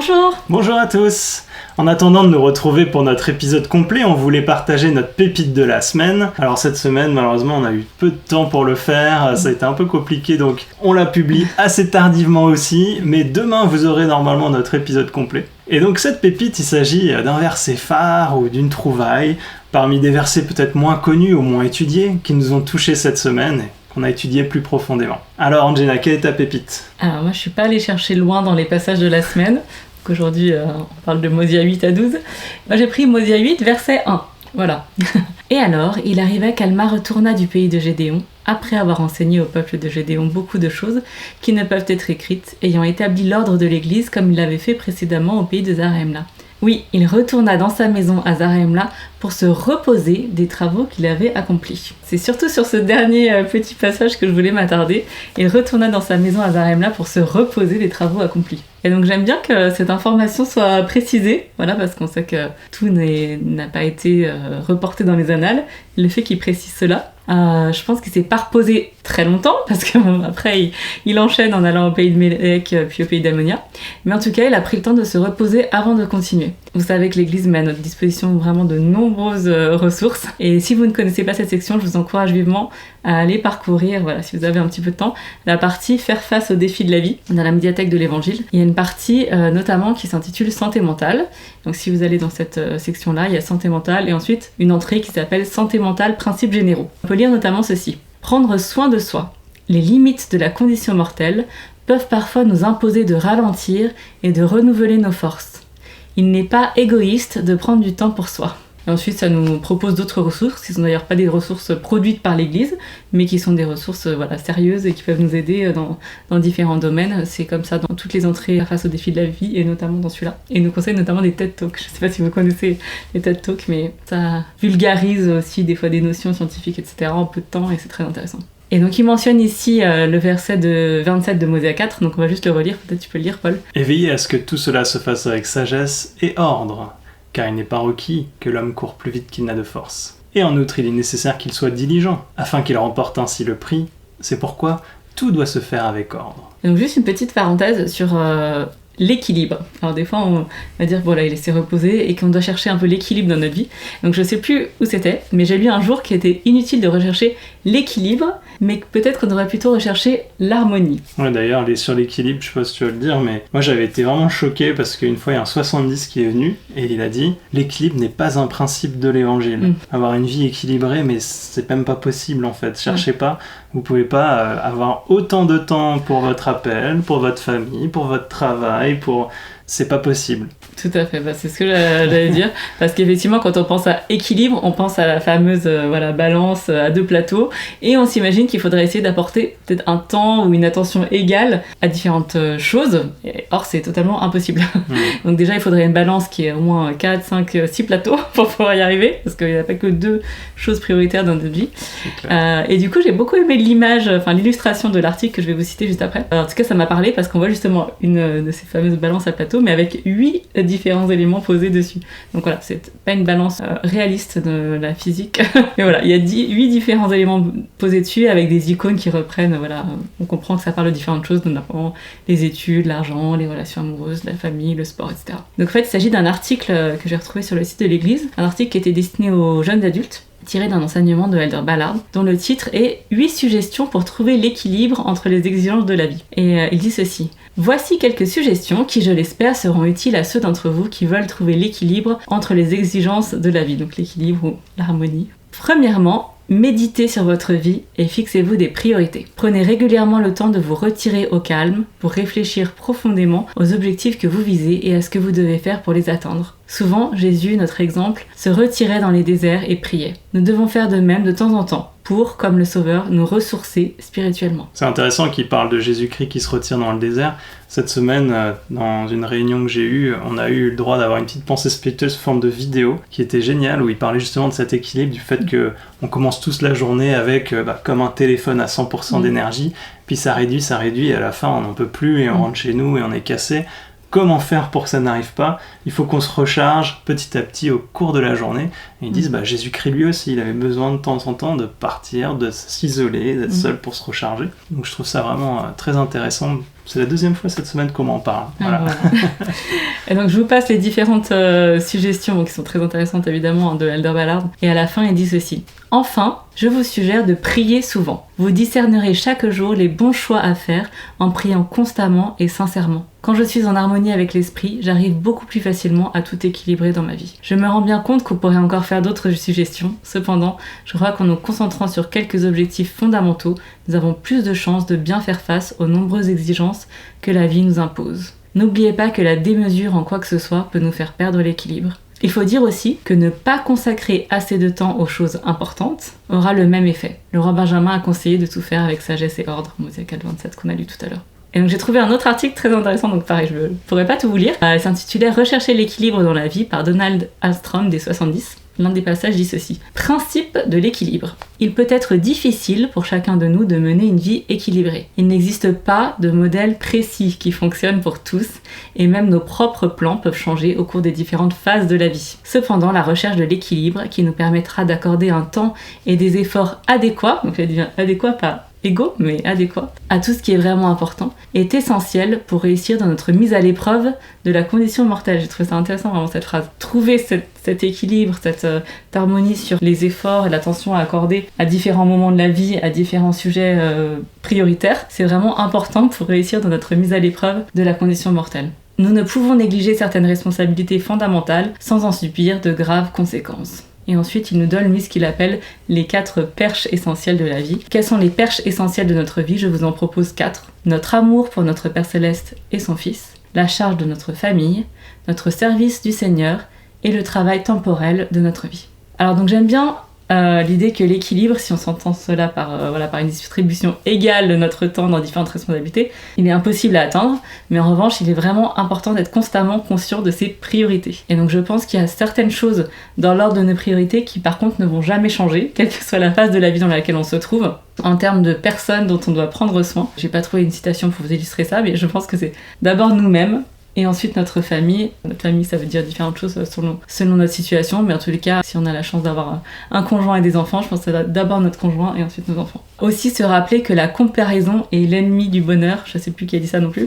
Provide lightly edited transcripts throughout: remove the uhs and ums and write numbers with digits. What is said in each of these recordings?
Bonjour! Bonjour à tous! En attendant de nous retrouver pour notre épisode complet, on voulait partager notre pépite de la semaine. Alors cette semaine, malheureusement, on a eu peu de temps pour le faire, ça a été un peu compliqué, donc on la publie assez tardivement aussi, mais demain vous aurez normalement notre épisode complet. Et donc cette pépite, il s'agit d'un verset phare ou d'une trouvaille, parmi des versets peut-être moins connus ou moins étudiés, qui nous ont touchés cette semaine et qu'on a étudié plus profondément. Alors Angela, quelle est ta pépite? Alors moi je suis pas allée chercher loin dans les passages de la semaine. Aujourd'hui, on parle de Mosia 8 à 12. Moi, j'ai pris Mosia 8, verset 1. Voilà. Et alors, il arriva qu'Alma retourna du pays de Gédéon, après avoir enseigné au peuple de Gédéon beaucoup de choses qui ne peuvent être écrites, ayant établi l'ordre de l'Église comme il l'avait fait précédemment au pays de Zarahemla. Oui, il retourna dans sa maison à Zarahemla pour se reposer des travaux qu'il avait accomplis. C'est surtout sur ce dernier petit passage que je voulais m'attarder. Il retourna dans sa maison à Zarahemla pour se reposer des travaux accomplis. Et donc j'aime bien que cette information soit précisée, voilà, parce qu'on sait que tout n'a pas été reporté dans les annales. Le fait qu'il précise cela, je pense qu'il s'est pas reposé très longtemps, parce que après il enchaîne en allant au pays de Mélec, puis au pays d'Ammonia. Mais en tout cas, il a pris le temps de se reposer avant de continuer. Vous savez que l'Église met à notre disposition vraiment de nombreuses ressources. Et si vous ne connaissez pas cette section, je vous encourage vivement à aller parcourir, voilà, si vous avez un petit peu de temps, la partie Faire face aux défis de la vie dans la médiathèque de l'Évangile. Il y a une partie notamment qui s'intitule Santé mentale. Donc si vous allez dans cette section-là, il y a Santé mentale et ensuite une entrée qui s'appelle Santé mentale, principes généraux. On peut lire notamment ceci. Prendre soin de soi. Les limites de la condition mortelle peuvent parfois nous imposer de ralentir et de renouveler nos forces. Il n'est pas égoïste de prendre du temps pour soi. Et ensuite, ça nous propose d'autres ressources, qui sont d'ailleurs pas des ressources produites par l'Église, mais qui sont des ressources sérieuses et qui peuvent nous aider dans différents domaines. C'est comme ça dans toutes les entrées face aux défis de la vie, et notamment dans celui-là. Et il nous conseille notamment des TED Talks. Je sais pas si vous connaissez les TED Talks, mais ça vulgarise aussi des fois des notions scientifiques, etc. en peu de temps, et c'est très intéressant. Et donc il mentionne ici le verset de 27 de Mosia 4, donc on va juste le relire, peut-être tu peux le lire, Paul. Et veillez à ce que tout cela se fasse avec sagesse et ordre, car il n'est pas requis que l'homme court plus vite qu'il n'a de force. Et en outre, il est nécessaire qu'il soit diligent, afin qu'il remporte ainsi le prix. C'est pourquoi tout doit se faire avec ordre. Donc juste une petite parenthèse sur l'équilibre. Alors des fois on va dire voilà, il s'est reposé et qu'on doit chercher un peu l'équilibre dans notre vie. Donc je sais plus où c'était, mais j'ai lu un jour qu'il était inutile de rechercher l'équilibre, mais peut-être qu'on devrait plutôt rechercher l'harmonie. Ouais, d'ailleurs, sur l'équilibre, je sais pas si tu vas le dire, mais moi j'avais été vraiment choqué parce qu'une fois il y a un 70 qui est venu et il a dit l'équilibre n'est pas un principe de l'évangile. Avoir une vie équilibrée, mais c'est même pas possible en fait. Cherchez pas, vous pouvez pas avoir autant de temps pour votre appel, pour votre famille, pour votre travail, c'est pas possible. Tout à fait, c'est ce que j'allais dire, parce qu'effectivement quand on pense à équilibre, on pense à la fameuse balance à deux plateaux, et on s'imagine qu'il faudrait essayer d'apporter peut-être un temps ou une attention égale à différentes choses, or c'est totalement impossible. Donc déjà il faudrait une balance qui est au moins 4, 5, 6 plateaux pour pouvoir y arriver, parce qu'il n'y a pas que 2 choses prioritaires dans notre vie. Et du coup j'ai beaucoup aimé l'illustration de l'article que je vais vous citer juste après. En tout cas ça m'a parlé parce qu'on voit justement une de ces fameuses balances à plateau, mais avec 8 différents éléments posés dessus. Donc voilà, c'est pas une balance réaliste de la physique. Mais voilà, il y a 8 différents éléments posés dessus avec des icônes qui reprennent, on comprend que ça parle de différentes choses, notamment les études, l'argent, les relations amoureuses, la famille, le sport, etc. Donc en fait, il s'agit d'un article que j'ai retrouvé sur le site de l'église, un article qui était destiné aux jeunes adultes, tiré d'un enseignement de Elder Ballard, dont le titre est « 8 suggestions pour trouver l'équilibre entre les exigences de la vie ». Et il dit ceci. Voici quelques suggestions qui, je l'espère, seront utiles à ceux d'entre vous qui veulent trouver l'équilibre entre les exigences de la vie, donc l'équilibre ou l'harmonie. Premièrement, méditez sur votre vie et fixez-vous des priorités. Prenez régulièrement le temps de vous retirer au calme pour réfléchir profondément aux objectifs que vous visez et à ce que vous devez faire pour les atteindre. Souvent, Jésus, notre exemple, se retirait dans les déserts et priait. Nous devons faire de même de temps en temps pour, comme le Sauveur, nous ressourcer spirituellement. C'est intéressant qu'il parle de Jésus-Christ qui se retire dans le désert. Cette semaine, dans une réunion que j'ai eue, on a eu le droit d'avoir une petite pensée spirituelle sous forme de vidéo qui était géniale, où il parlait justement de cet équilibre, du fait qu'on commence tous la journée avec comme un téléphone à 100% d'énergie, puis ça réduit, et à la fin on n'en peut plus et on rentre chez nous et on est cassé. comment faire pour que ça n'arrive pas. Il faut qu'on se recharge petit à petit au cours de la journée. Et ils disent, Jésus-Christ lui aussi, il avait besoin de temps en temps de partir, de s'isoler, d'être seul pour se recharger. Donc je trouve ça vraiment très intéressant. C'est la deuxième fois cette semaine qu'on m'en parle. Voilà. Et donc je vous passe les différentes suggestions qui sont très intéressantes évidemment de Elder Ballard. Et à la fin il dit ceci. Enfin, je vous suggère de prier souvent. Vous discernerez chaque jour les bons choix à faire en priant constamment et sincèrement. Quand je suis en harmonie avec l'esprit, j'arrive beaucoup plus facilement à tout équilibrer dans ma vie. Je me rends bien compte qu'on pourrait encore faire d'autres suggestions. Cependant, je crois qu'en nous concentrant sur quelques objectifs fondamentaux, nous avons plus de chances de bien faire face aux nombreuses exigences que la vie nous impose. N'oubliez pas que la démesure en quoi que ce soit peut nous faire perdre l'équilibre. Il faut dire aussi que ne pas consacrer assez de temps aux choses importantes aura le même effet. Le roi Benjamin a conseillé de tout faire avec sagesse et ordre, Mosia 4.27 qu'on a lu tout à l'heure. Et donc j'ai trouvé un autre article très intéressant, donc pareil, je ne pourrais pas tout vous lire. Il s'intitulait « Rechercher l'équilibre dans la vie » par Donald Alstrom des 70. L'un des passages dit ceci. Principe de l'équilibre. Il peut être difficile pour chacun de nous de mener une vie équilibrée. Il n'existe pas de modèle précis qui fonctionne pour tous, et même nos propres plans peuvent changer au cours des différentes phases de la vie. Cependant, la recherche de l'équilibre, qui nous permettra d'accorder un temps et des efforts adéquats, donc elle dit adéquat pas égaux, mais adéquats, à tout ce qui est vraiment important, est essentiel pour réussir dans notre mise à l'épreuve de la condition mortelle. J'ai trouvé ça intéressant, vraiment, cette phrase. Trouver cet équilibre, cette harmonie sur les efforts et l'attention à accorder à différents moments de la vie, à différents sujets prioritaires, c'est vraiment important pour réussir dans notre mise à l'épreuve de la condition mortelle. Nous ne pouvons négliger certaines responsabilités fondamentales sans en subir de graves conséquences. Et ensuite, il nous donne, lui, ce qu'il appelle les 4 perches essentielles de la vie. Quelles sont les perches essentielles de notre vie ? Je vous en propose 4. Notre amour pour notre Père Céleste et son Fils, la charge de notre famille, notre service du Seigneur et le travail temporel de notre vie. Alors donc j'aime bien l'idée que l'équilibre, si on s'entend cela par une distribution égale de notre temps dans différentes responsabilités, il est impossible à atteindre, mais en revanche, il est vraiment important d'être constamment conscient de ses priorités. Et donc je pense qu'il y a certaines choses dans l'ordre de nos priorités qui par contre ne vont jamais changer, quelle que soit la phase de la vie dans laquelle on se trouve. En termes de personnes dont on doit prendre soin, j'ai pas trouvé une citation pour vous illustrer ça, mais je pense que c'est d'abord nous-mêmes, et ensuite notre famille. Notre famille, ça veut dire différentes choses selon notre situation, mais en tous les cas, si on a la chance d'avoir un conjoint et des enfants, je pense que c'est d'abord notre conjoint et ensuite nos enfants. Aussi se rappeler que la comparaison est l'ennemi du bonheur, je sais plus qui a dit ça non plus,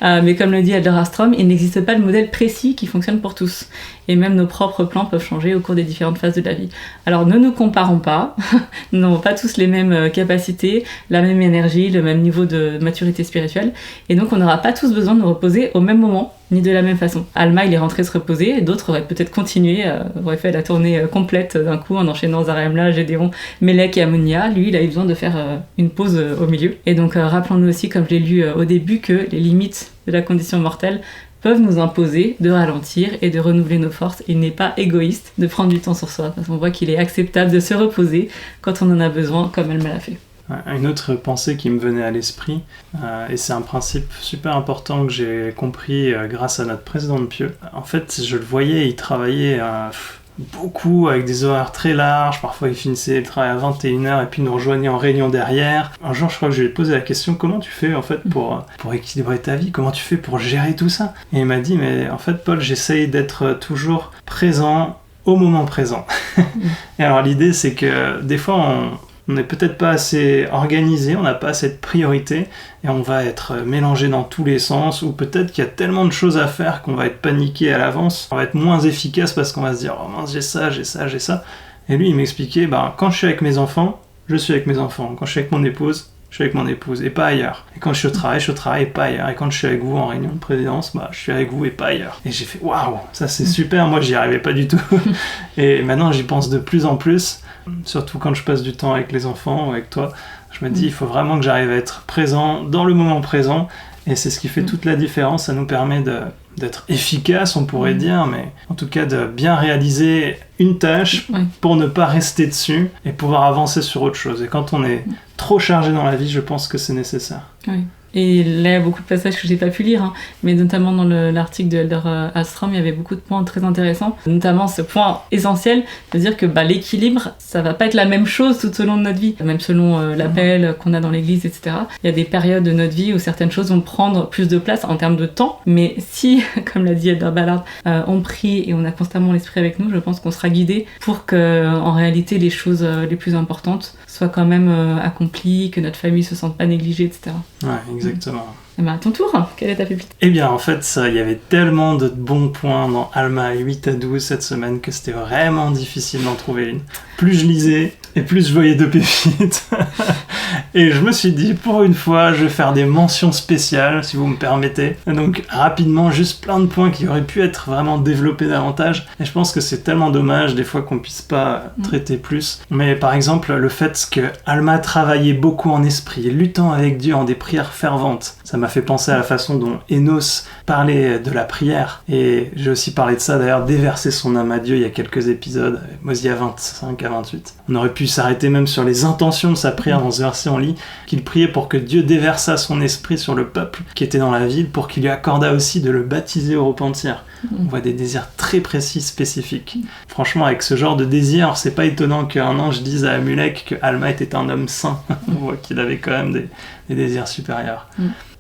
mais comme le dit Elder Astrom, il n'existe pas de modèle précis qui fonctionne pour tous. Et même nos propres plans peuvent changer au cours des différentes phases de la vie. Alors ne nous comparons pas, nous n'avons pas tous les mêmes capacités, la même énergie, le même niveau de maturité spirituelle, et donc on n'aura pas tous besoin de nous reposer au même moment, ni de la même façon. Alma, il est rentré se reposer, et d'autres auraient peut-être continué, auraient fait la tournée complète d'un coup en enchaînant Zarahemla, Gédéon, Mélec et Ammonia. Lui, il a eu besoin de faire une pause au milieu. Et donc rappelons-nous aussi, comme je l'ai lu au début, que les limites de la condition mortelle peuvent nous imposer de ralentir et de renouveler nos forces. Il n'est pas égoïste de prendre du temps sur soi, parce qu'on voit qu'il est acceptable de se reposer quand on en a besoin, comme elle me l'a fait. Une autre pensée qui me venait à l'esprit, et c'est un principe super important que j'ai compris grâce à notre président de Pieux. En fait, je le voyais, il travaillait beaucoup avec des horaires très larges, parfois il finissait le travail à 21h et puis nous rejoignait en réunion derrière. Un jour, je crois que je lui ai posé la question, comment tu fais en fait pour équilibrer ta vie, comment tu fais pour gérer tout ça ? Et il m'a dit, mais en fait Paul, j'essaye d'être toujours présent au moment présent. Et alors l'idée c'est que des fois on n'est peut-être pas assez organisé, on n'a pas assez de priorités et on va être mélangé dans tous les sens, ou peut-être qu'il y a tellement de choses à faire qu'on va être paniqué à l'avance, on va être moins efficace parce qu'on va se dire « Oh mince, j'ai ça ». Et lui, il m'expliquait quand je suis avec mes enfants, je suis avec mes enfants. Quand je suis avec mon épouse, je suis avec mon épouse et pas ailleurs. Et quand je suis au travail et pas ailleurs. Et quand je suis avec vous en réunion de présidence, je suis avec vous et pas ailleurs. Et j'ai fait « Waouh, ça c'est super, moi j'y arrivais pas du tout ». Et maintenant j'y pense de plus en plus, surtout quand je passe du temps avec les enfants ou avec toi. Je me dis, il faut vraiment que j'arrive à être présent dans le moment présent, et c'est ce qui fait toute la différence. Ça nous permet d'être efficace, on pourrait dire, mais en tout cas de bien réaliser une tâche pour ne pas rester dessus et pouvoir avancer sur autre chose. Et quand on est trop chargé dans la vie, je pense que c'est nécessaire. Oui. Et là, il y a beaucoup de passages que j'ai pas pu lire, hein, mais notamment dans l'article de Elder Astrom, il y avait beaucoup de points très intéressants, notamment ce point essentiel de dire que l'équilibre, ça va pas être la même chose tout au long de notre vie, même selon l'appel qu'on a dans l'église, etc. Il y a des périodes de notre vie où certaines choses vont prendre plus de place en termes de temps, mais si, comme l'a dit Elder Ballard, on prie et on a constamment l'esprit avec nous, je pense qu'on sera guidé pour que, en réalité, les choses les plus importantes soient quand même accomplies, que notre famille se sente pas négligée, etc. Ouais, exactement. Et à ton tour, quelle est ta pépite ? Eh bien, en fait, il y avait tellement de bons points dans Alma 8 à 12 cette semaine que c'était vraiment difficile d'en trouver une. Plus je lisais, et plus je voyais de pépites. Et je me suis dit, pour une fois, je vais faire des mentions spéciales, si vous me permettez. Et donc, rapidement, juste plein de points qui auraient pu être vraiment développés davantage. Et je pense que c'est tellement dommage, des fois, qu'on puisse pas traiter plus. Mais par exemple, le fait que Alma travaillait beaucoup en esprit, luttant avec Dieu en des prières ferventes. Ça m'a fait penser à la façon dont Enos parlait de la prière. Et j'ai aussi parlé de ça, d'ailleurs, déverser son âme à Dieu il y a quelques épisodes, Mosia 25 à 28. On aurait pu s'arrêter même sur les intentions de sa prière dans ce verset, on lit qu'il priait pour que Dieu déversât son esprit sur le peuple qui était dans la ville, pour qu'il lui accordât aussi de le baptiser au repentir. On voit des désirs très précis, spécifiques. Franchement, avec ce genre de désir, c'est pas étonnant qu'un ange dise à Amulek que Alma était un homme saint. On voit qu'il avait quand même des désirs supérieurs.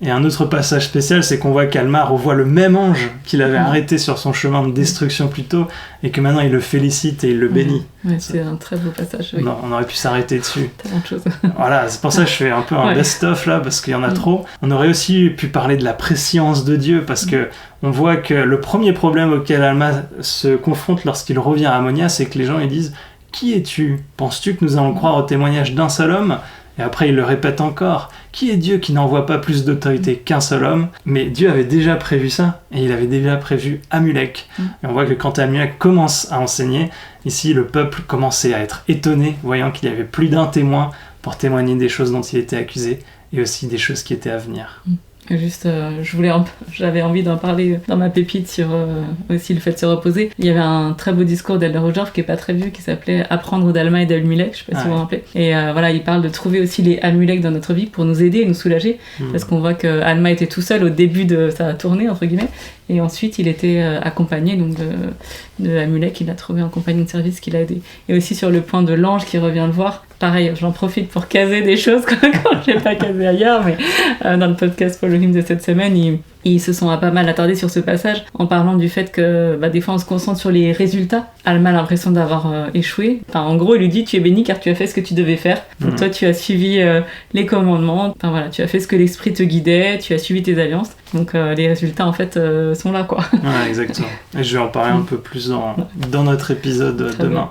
Et un autre passage spécial, c'est qu'on voit qu'Alma revoit le même ange qu'il avait arrêté sur son chemin de destruction plus tôt, et que maintenant il le félicite et il le bénit. Ouais, c'est un très beau passage. Oui. Non, on aurait pu s'arrêter dessus. Tellement de choses. Voilà, c'est pour ça que je fais un peu un best-of là, parce qu'il y en a trop. On aurait aussi pu parler de la préscience de Dieu, parce que on voit que le premier problème auquel Alma se confronte lorsqu'il revient à Ammonia, c'est que les gens ils disent « Qui es-tu ? Penses-tu que nous allons croire au témoignage d'un seul homme ?» Et après, il le répète encore. Qui est Dieu qui n'envoie pas plus d'autorité qu'un seul homme ? Mais Dieu avait déjà prévu ça, et il avait déjà prévu Amulek. Et on voit que quand Amulek commence à enseigner, ici, le peuple commençait à être étonné, voyant qu'il y avait plus d'un témoin pour témoigner des choses dont il était accusé, et aussi des choses qui étaient à venir. Juste, j'avais envie d'en parler dans ma pépite sur aussi le fait de se reposer. Il y avait un très beau discours d'Elder Rogers qui est pas très vieux, qui s'appelait « Apprendre d'Alma et d'Amulek », je sais pas si vous vous rappelez. Et voilà, il parle de trouver aussi les Amulek dans notre vie pour nous aider et nous soulager, parce qu'on voit que Alma était tout seul au début de sa tournée, entre guillemets, et ensuite il était accompagné donc de Amulek, il a trouvé un compagnon de service qui l'a aidé. Et aussi sur le point de l'ange qui revient le voir, pareil, j'en profite pour caser des choses quand je n'ai pas casé ailleurs, mais dans le podcast Follow Him de cette semaine, ils se sont pas mal attardés sur ce passage en parlant du fait que des fois on se concentre sur les résultats. Alma a l'impression d'avoir échoué. Enfin, en gros, il lui dit « Tu es béni car tu as fait ce que tu devais faire. Donc toi, tu as suivi les commandements. Enfin voilà, tu as fait ce que l'esprit te guidait, tu as suivi tes alliances. Donc les résultats, en fait, sont là, quoi. » Ouais, exactement. Et je vais en parler un peu plus dans notre épisode demain.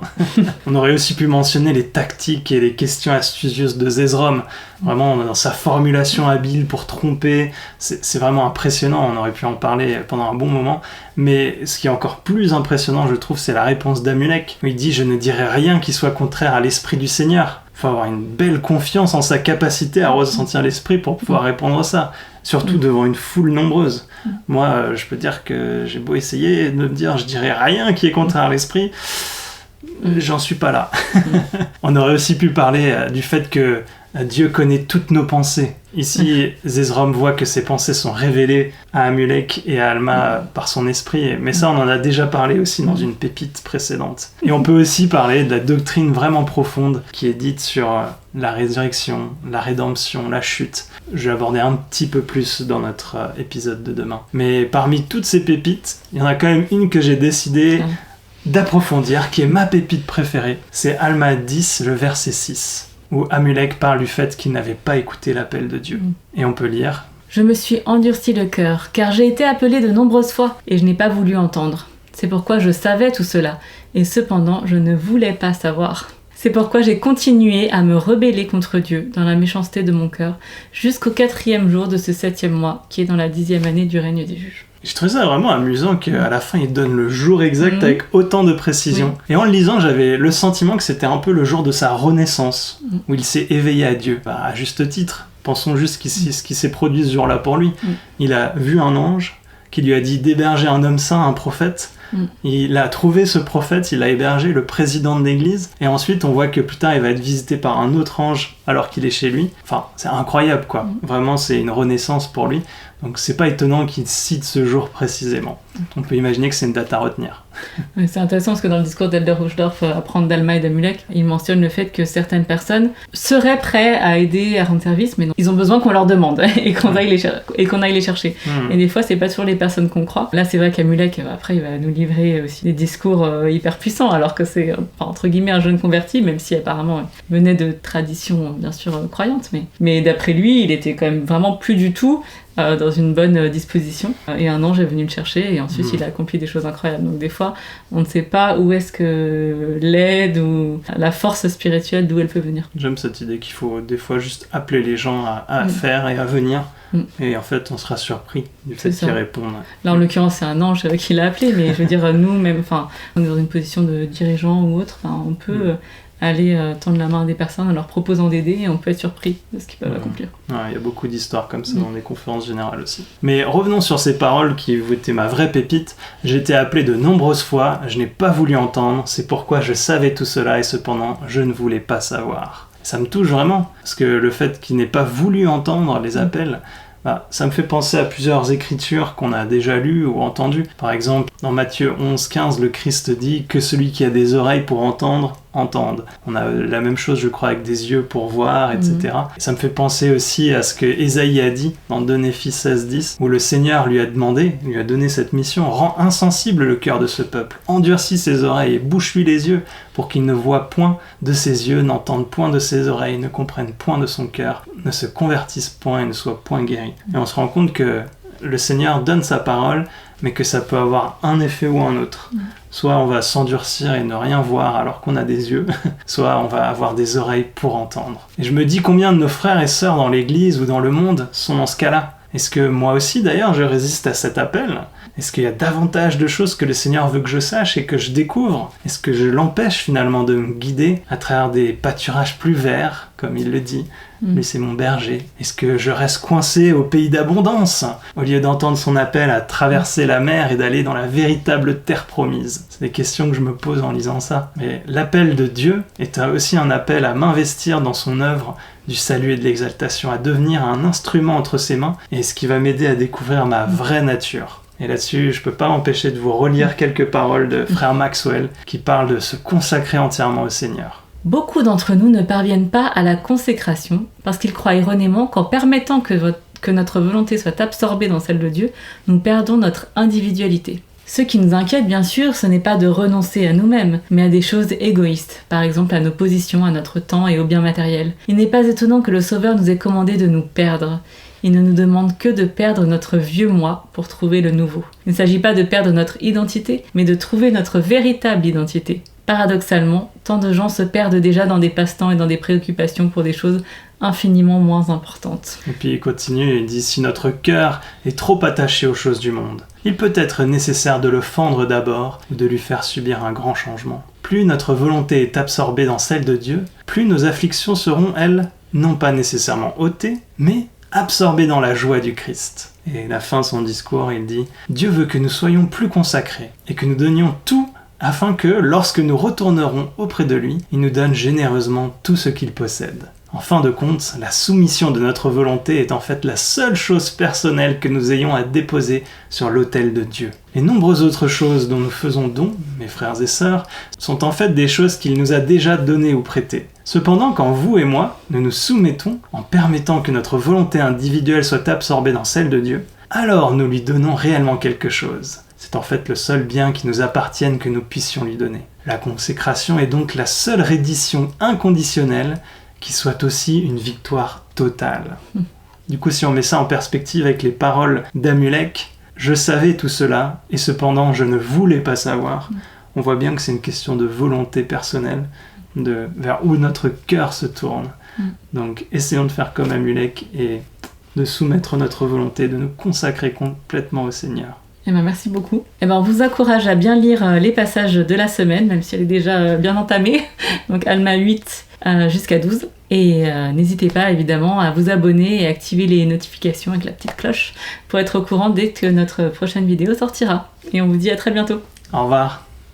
On aurait aussi pu mentionner les tactiques et les questions astucieuses de Zezrom. Vraiment, dans sa formulation habile pour tromper, c'est vraiment impressionnant. On aurait pu en parler pendant un bon moment. Mais ce qui est encore plus impressionnant, je trouve, c'est la réponse d'Amulek, où il dit « Je ne dirai rien qui soit contraire à l'esprit du Seigneur ». Il faut avoir une belle confiance en sa capacité à ressentir l'esprit pour pouvoir répondre à ça, surtout devant une foule nombreuse. Moi, je peux dire que j'ai beau essayer de me dire « Je dirai rien qui est contraire à l'esprit », j'en suis pas là. On aurait aussi pu parler du fait que Dieu connaît toutes nos pensées. Ici, Zezrom voit que ses pensées sont révélées à Amulek et à Alma par son esprit, mais ça, on en a déjà parlé aussi dans une pépite précédente. Et on peut aussi parler de la doctrine vraiment profonde qui est dite sur la résurrection, la rédemption, la chute. Je vais aborder un petit peu plus dans notre épisode de demain. Mais parmi toutes ces pépites, il y en a quand même une que j'ai décidé d'approfondir, qui est ma pépite préférée. C'est Alma 10, le verset 6. Où Amulek parle du fait qu'il n'avait pas écouté l'appel de Dieu. Et on peut lire « Je me suis endurci le cœur, car j'ai été appelé de nombreuses fois, et je n'ai pas voulu entendre. C'est pourquoi je savais tout cela, et cependant je ne voulais pas savoir. C'est pourquoi j'ai continué à me rebeller contre Dieu dans la méchanceté de mon cœur, jusqu'au 4e jour de ce 7e mois, qui est dans la 10e année du règne des juges. » Je trouvais ça vraiment amusant qu'à la fin, il donne le jour exact avec autant de précision. Et en le lisant, j'avais le sentiment que c'était un peu le jour de sa renaissance, où il s'est éveillé à Dieu. À juste titre, pensons juste ce qui s'est produit ce jour-là pour lui. Il a vu un ange qui lui a dit d'héberger un homme saint, un prophète. Il a trouvé ce prophète, il a hébergé le président de l'église, et ensuite on voit que plus tard il va être visité par un autre ange alors qu'il est chez lui. Enfin, c'est incroyable, quoi. Vraiment, c'est une renaissance pour lui. Donc c'est pas étonnant qu'il cite ce jour précisément. On peut imaginer que c'est une date à retenir. C'est intéressant parce que dans le discours d'Elder Uchtdorf à prendre d'Alma et d'Amulek, il mentionne le fait que certaines personnes seraient prêtes à aider, à rendre service, mais non, ils ont besoin qu'on leur demande et qu'on aille les chercher. Et des fois, c'est pas toujours les personnes qu'on croit. Là, c'est vrai qu'Amulek, après, il va nous livrer aussi des discours hyper puissants, alors que c'est, entre guillemets, un jeune converti, même si apparemment il venait de traditions, bien sûr, croyantes. Mais d'après lui, il était quand même vraiment plus du tout dans une bonne disposition. Et un ange est venu le chercher et ensuite il a accompli des choses incroyables. Donc des fois, on ne sait pas où est-ce que l'aide ou la force spirituelle, d'où elle peut venir. J'aime cette idée qu'il faut des fois juste appeler les gens à faire et à venir. Et en fait, on sera surpris du fait qu'ils répondent. Là, en l'occurrence, c'est un ange qui l'a appelé, mais je veux dire, nous, même, on est dans une position de dirigeant ou autre, on peut aller tendre la main à des personnes en leur proposant d'aider et on peut être surpris de ce qu'ils peuvent accomplir. Il y a beaucoup d'histoires comme ça dans les conférences générales aussi. Mais revenons sur ces paroles qui étaient ma vraie pépite. J'ai été appelé de nombreuses fois, je n'ai pas voulu entendre, c'est pourquoi je savais tout cela et cependant je ne voulais pas savoir. Ça me touche vraiment, parce que le fait qu'il n'ait pas voulu entendre les appels, ça me fait penser à plusieurs écritures qu'on a déjà lues ou entendues. Par exemple, dans Matthieu 11-15, le Christ dit que celui qui a des oreilles pour entendre, entende. On a la même chose, je crois, avec des yeux pour voir, etc. Et ça me fait penser aussi à ce que Ésaïe a dit dans 2 Néphi 16-10, où le Seigneur lui a donné cette mission: rends insensible le cœur de ce peuple, endurcis ses oreilles et bouche-lui les yeux, pour qu'il ne voie point de ses yeux, n'entende point de ses oreilles, ne comprenne point de son cœur, ne se convertisse point et ne soit point guéri. Et on se rend compte que le Seigneur donne sa parole, mais que ça peut avoir un effet ou un autre. Soit on va s'endurcir et ne rien voir alors qu'on a des yeux, soit on va avoir des oreilles pour entendre. Et je me dis combien de nos frères et sœurs dans l'église ou dans le monde sont dans ce cas-là. Est-ce que moi aussi d'ailleurs je résiste à cet appel ? Est-ce qu'il y a davantage de choses que le Seigneur veut que je sache et que je découvre ? Est-ce que je l'empêche finalement de me guider à travers des pâturages plus verts, comme il le dit ? Lui, c'est mon berger. Est-ce que je reste coincé au pays d'abondance, au lieu d'entendre son appel à traverser la mer et d'aller dans la véritable terre promise ? C'est des questions que je me pose en lisant ça. Mais l'appel de Dieu est aussi un appel à m'investir dans son œuvre du salut et de l'exaltation, à devenir un instrument entre ses mains, et ce qui va m'aider à découvrir ma vraie nature. Et là-dessus, je peux pas m'empêcher de vous relire quelques paroles de frère Maxwell qui parlent de se consacrer entièrement au Seigneur. Beaucoup d'entre nous ne parviennent pas à la consécration parce qu'ils croient erronément qu'en permettant que notre volonté soit absorbée dans celle de Dieu, nous perdons notre individualité. Ce qui nous inquiète, bien sûr, ce n'est pas de renoncer à nous-mêmes, mais à des choses égoïstes, par exemple à nos positions, à notre temps et aux biens matériels. Il n'est pas étonnant que le Sauveur nous ait commandé de nous perdre. Il ne nous demande que de perdre notre vieux moi pour trouver le nouveau. Il ne s'agit pas de perdre notre identité, mais de trouver notre véritable identité. Paradoxalement, tant de gens se perdent déjà dans des passe-temps et dans des préoccupations pour des choses infiniment moins importantes. Et puis il continue et dit: si notre cœur est trop attaché aux choses du monde, il peut être nécessaire de le fendre d'abord ou de lui faire subir un grand changement. Plus notre volonté est absorbée dans celle de Dieu, plus nos afflictions seront, elles, non pas nécessairement ôtées, mais absorbées dans la joie du Christ. Et à la fin de son discours, il dit: Dieu veut que nous soyons plus consacrés et que nous donnions tout afin que, lorsque nous retournerons auprès de lui, il nous donne généreusement tout ce qu'il possède. En fin de compte, la soumission de notre volonté est en fait la seule chose personnelle que nous ayons à déposer sur l'autel de Dieu. Les nombreuses autres choses dont nous faisons don, mes frères et sœurs, sont en fait des choses qu'il nous a déjà données ou prêtées. Cependant, quand vous et moi, nous nous soumettons en permettant que notre volonté individuelle soit absorbée dans celle de Dieu, alors nous lui donnons réellement quelque chose. C'est en fait le seul bien qui nous appartienne que nous puissions lui donner. La consécration est donc la seule reddition inconditionnelle qui soit aussi une victoire totale. Du coup, si on met ça en perspective avec les paroles d'Amulek, je savais tout cela, et cependant je ne voulais pas savoir, on voit bien que c'est une question de volonté personnelle, vers où notre cœur se tourne. Donc essayons de faire comme Amulek et de soumettre notre volonté, de nous consacrer complètement au Seigneur. Eh ben, merci beaucoup. On vous encourage à bien lire les passages de la semaine, même si elle est déjà bien entamée. Donc Alma 8 jusqu'à 12. Et n'hésitez pas évidemment à vous abonner et activer les notifications avec la petite cloche pour être au courant dès que notre prochaine vidéo sortira. Et on vous dit à très bientôt. Au revoir.